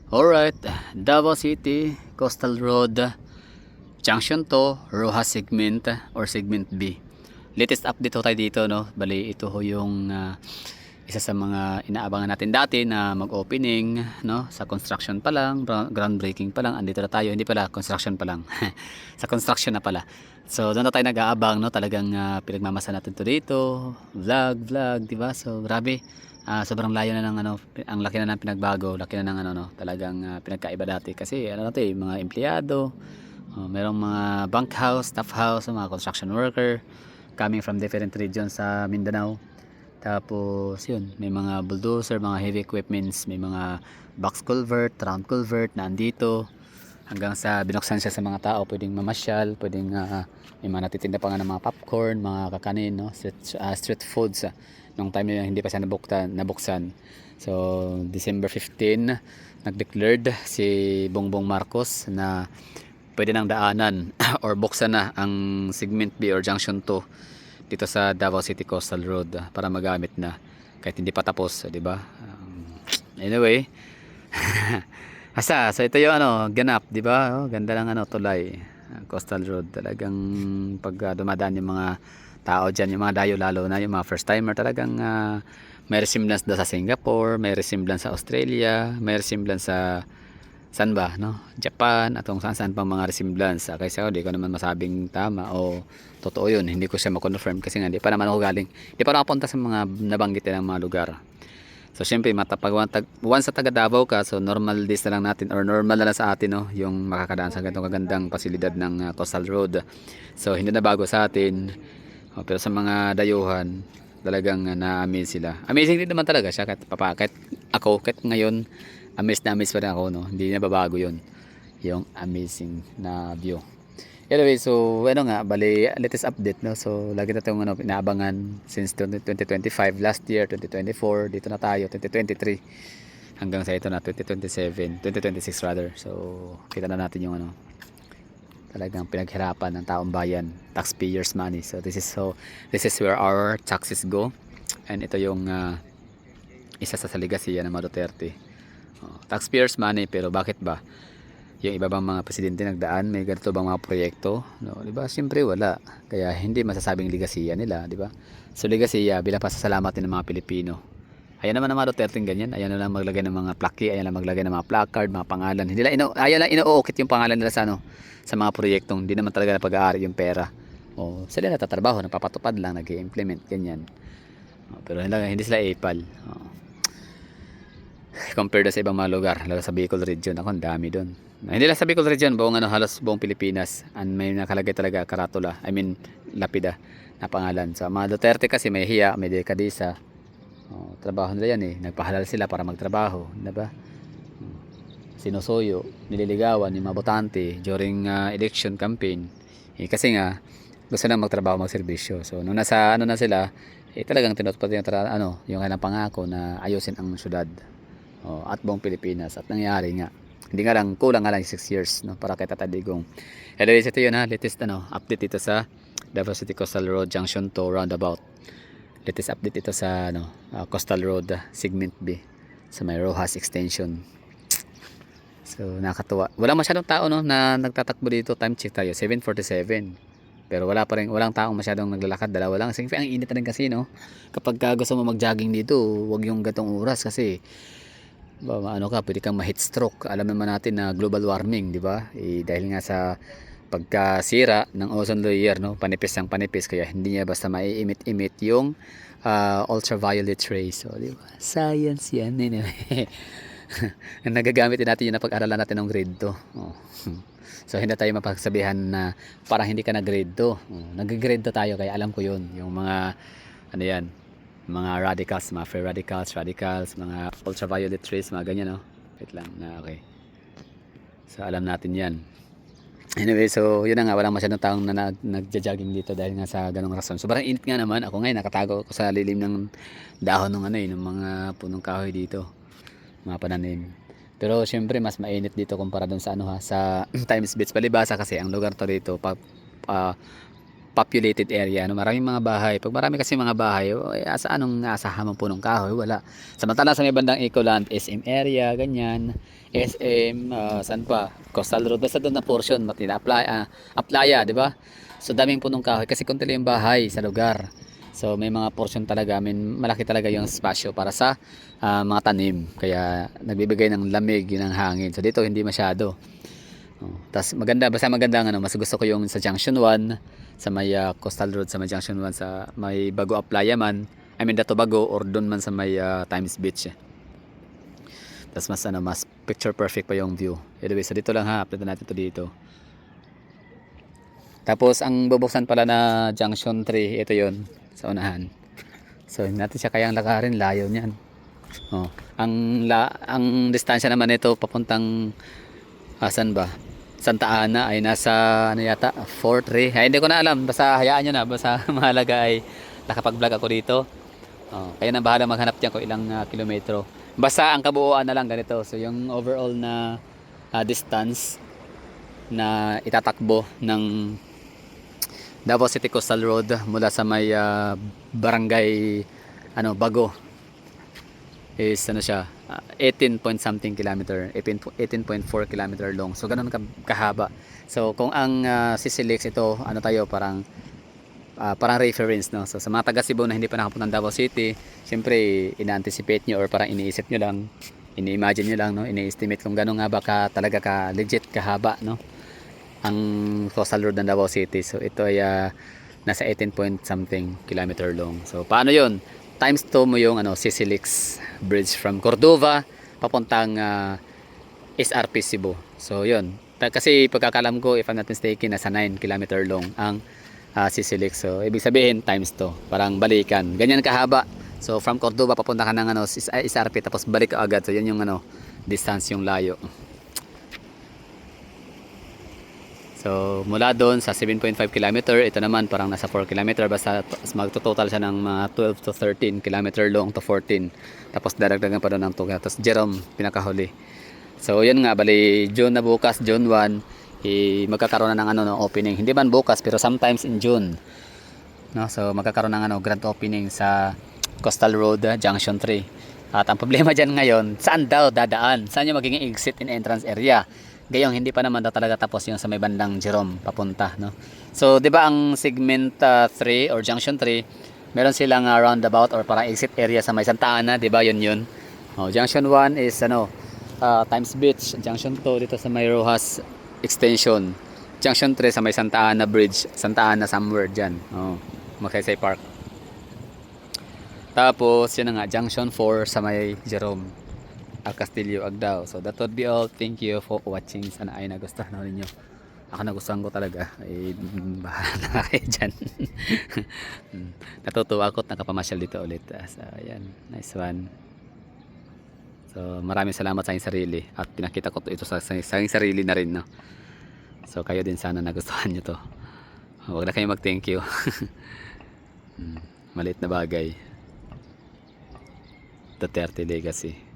Alright, Davao City, Coastal Road, Junction to Rojas Segment or Segment B. Latest update ho tayo dito, no? Bali, ito ho yung isa sa mga inaabangan natin dati na mag-opening, no? Sa construction pa lang, groundbreaking pa lang, andito na tayo, hindi pala, construction pa lang. Sa construction na pala. So, doon na tayo nag-aabang, no? Talagang pinagmamasa natin to dito, vlog, di ba? So, grabe. Sobrang layo na ng ano, ang laki na ng pinagbago, laki na ng ano, no? Talagang pinagkaiba dati kasi ano natin, mga empleyado, merong mga bunkhouse, staff house, mga construction worker coming from different regions sa Mindanao. Tapos yun, may mga bulldozer, mga heavy equipments, may mga box culvert, round culvert na andito hanggang sa binuksan siya sa mga tao, pwedeng mamasyal, pwedeng may mga natitinda pa nga ng mga popcorn, mga kakanin, no? Street foods nung time na yun, hindi pa siya nabuksan. So December 15 nag-declared si Bongbong Marcos na pwede nang daanan or buksan na ang Segment B or Junction 2 dito sa Davao City Coastal Road para magamit na kahit hindi pa tapos, di ba? Anyway, so ito yung ano, ganap, di ba? Ganda ng ano, tulay, Coastal Road. Talagang pag dumadaan yung mga tao diyan, yung mga dayo, lalo na yung mga first timer, talagang may resemblance daw sa Singapore, may resemblance sa Australia, may resemblance sa saan ba, no? Japan at kung saan pang mga resemblance. Kasi ako di ko naman masabing tama o totoo yun, hindi ko siya ma-confirm kasi nga di pa naman ako galing, di pa nakapunta sa mga nabanggit ng mga lugar. So syempre once sa taga Davao ka, so normal days na lang natin or normal na lang sa atin, no, yung makakadaan sa ganitong kagandang pasilidad ng Coastal Road. So hindi na bago sa atin. Pero sa mga dayuhan talagang na-amaze sila. Amazing din naman talaga siya kahit ako, kahit ngayon amaze na amaze pa rin ako, no? Hindi na babago yun, yung amazing na view. Anyway, so ano nga, bali latest update, no? So lagi na itong ano, inaabangan since 2025, last year 2024, dito na tayo 2023 hanggang sa ito na 2027, 2026 rather. So kita na natin yung ano, talagang pinaghirapan ng taong bayan, taxpayers money. So this is where our taxes go, and ito yung isa sa saligasiya ng mga Duterte. Taxpayers money, pero bakit ba yung iba bang mga presidente nagdaan may ganito bang mga proyekto, no? Di ba? Siyempre wala, kaya hindi masasabing ligasiya nila, di ba? So ligasiya bilang pasasalamat din ng mga Pilipino. Ayan naman ang mga Duterte ganyan, ayan na lang maglagay ng mga plaque, ayan lang maglagay ng mga placard, mga pangalan, hindi lang ayan lang inuukit yung pangalan nila sa ano, sa mga proyektong hindi naman talaga napag-aari yung pera. O sila natatrabaho, napapatupad lang, nag-i-implement ganyan. Pero hindi sila ipal. Compared sa ibang mga lugar, lalo sa Bicol region, ako ang dami doon. Hindi lang sa Bicol region, buong ano, halos buong Pilipinas, and may nakalagay talaga karatula, I mean lapida na pangalan. So mga Duterte kasi may hiya, may dekadisa, trabaho nila yan, nagpahalal sila para magtrabaho, diba? Sinusuyo, nililigawan yung mga botante during election campaign, kasi nga gusto na magtrabaho, magserbisyo. So nung nasa ano na sila, talagang tinutupad yung yung kanilang pangako na ayusin ang syudad, at buong Pilipinas, at nangyari nga. Hindi nga lang, kulang nga lang 6 years, no, para kay Tata Digong. Anyways, ito yun, latest update dito sa Davao City Coastal Road Junction 2 roundabout. Latest update ito sa Coastal Road Segment B sa may Rojas extension. So nakatuwa, wala masyadong tao, no, na nagtatakbo dito. Time check tayo 7:47, pero walang taong masyadong naglalakad, dalawa lang. Siyempre ang init na rin kasi, no, kapag gusto mo mag-jogging dito, wag yung gatong oras kasi pwede kang ma-heat stroke. Alam naman natin na global warming, di ba? Dahil nga sa pagkasira ng ozone layer, no, panipis ang panipis, kaya hindi niya basta maiimit-imit yung ultraviolet rays. So, di ba? Science yan, anyway. Nagagamit din natin yun na pag-aralan natin ng grade 2. So hindi tayo mapagsabihan na parang hindi ka na grade 2. Nag-grade 2 tayo, kaya alam ko yun, yung mga ano yan, mga radicals, mga free radicals, mga ultraviolet rays, mga ganyan, no? Wait lang, okay. So alam natin yan. Anyway, so yun na nga, walang masyadong taong na nagja-jogging dito dahil nga sa ganong rason. Sobrang init nga naman. Ako ngayon nakatago ako sa lilim ng dahon ng ng mga punong kahoy dito, mga pananim. Pero syempre mas mainit dito kumpara dun sa sa Times Beach, palibasa kasi ang lugar to dito populated area, no? Maraming mga bahay. Pag marami kasi mga bahay, anong aasahan mo punong kahoy? Wala. Samantala sa may bandang Ecoland, SM area, ganyan. SM, saan pa? Coastal Road, basta doon na portion, Aplaya, di ba? So daming punong kahoy kasi konti lang yung bahay sa lugar. So may mga portion talaga, malaki talaga yung spasyo para sa mga tanim. Kaya nagbibigay ng lamig, yun ang hangin. So dito hindi masyado. Tas maganda, basta maganda ang mas gusto ko yung sa Junction 1, sa may Coastal Road, sa may Junction 1, sa may Bago Aplaya man, I mean Dato Bago, or doon man sa may Times Beach. Tas mas picture perfect pa yung view. Anyway, so dito lang ha, upload natin to dito. Tapos ang bubuksan pala na Junction 3, ito yon sa unahan. So hindi natin siya kayang lakarin, layo niyan. Ang distansya naman nito papuntang asan ba? Santa Ana ay nasa ano yata 4-3. Ay, hindi ko na alam, basta hayaan nyo na, basta mahalaga ay nakapag-vlog ako dito. Kaya na bahala maghanap diyan kung ilang kilometro. Basta ang kabuuan na lang ganito. So yung overall na distance na itatakbo ng Davao City Coastal Road mula sa may barangay Bago is siya 18 point something kilometer, 18.4 kilometer long. So ganun kahaba. So kung ang Sisilix ito tayo parang reference, no. So sa mga taga Cebu na hindi pa nakapunta ng Davao City, syempre ina-anticipate nyo or parang iniisip nyo lang, ini-imagine nyo lang, no, ini-estimate kung gano'n nga ba legit kahaba, no, ang coastal road ng Davao City. So ito ay nasa 18 point something kilometer long. So paano yun? Times 2 mo yung Sisilix Bridge from Cordova papuntang SRP Cebu. So yun. Kasi pagkakalam ko, if I'm not mistaken, nasa 9 kilometer long ang Sisilix. So ibig sabihin times 2. Parang balikan. Ganyan kahaba. So from Cordova papunta ka ng SRP tapos balik ka agad. So yun yung distance, yung layo. So mula doon sa 7.5 kilometer, ito naman parang nasa 4 kilometer, basta magto-total siya ng mga 12 to 13 kilometer long to 14. Tapos daragdagan pa doon ng 2. Tapos Jerome pinakahuli. So yun nga, bali June na bukas, June 1, magkakaroon na ng opening. Hindi man bukas pero sometimes in June. No, so magkakaroon ng grand opening sa Coastal Road Junction 3. At ang problema diyan ngayon, saan daw dadaan? Saan yung magiging exit and entrance area? Gayong hindi pa naman daw talaga tapos yung sa may bandang Jerome papunta, no. So 'di ba ang segment 3 or junction 3, meron silang roundabout or parang exit area sa may Santa Ana, 'di ba? Yun. Junction 1 is Times Beach, junction 2 dito sa may Rojas extension. Junction 3 sa may Santa Ana Bridge, Santa Ana somewhere diyan. Magsaysay Park. Tapos yun nga, junction 4 sa may Jerome Castillo, Agdao. So that would be all. Thank you for watching. Sana ay nagustuhan ninyo. Ako nagustuhan ko talaga. Bahala na kayo dyan. Natutuwa ako at nakapamasyal dito ulit. So ayan, nice one. So maraming salamat sa aking sarili. At pinakita ko ito sa aking sarili na rin, no? So kayo din sana nagustuhan nyo to. Huwag na kayo mag thank you. Maliit na bagay. Duterte Legacy.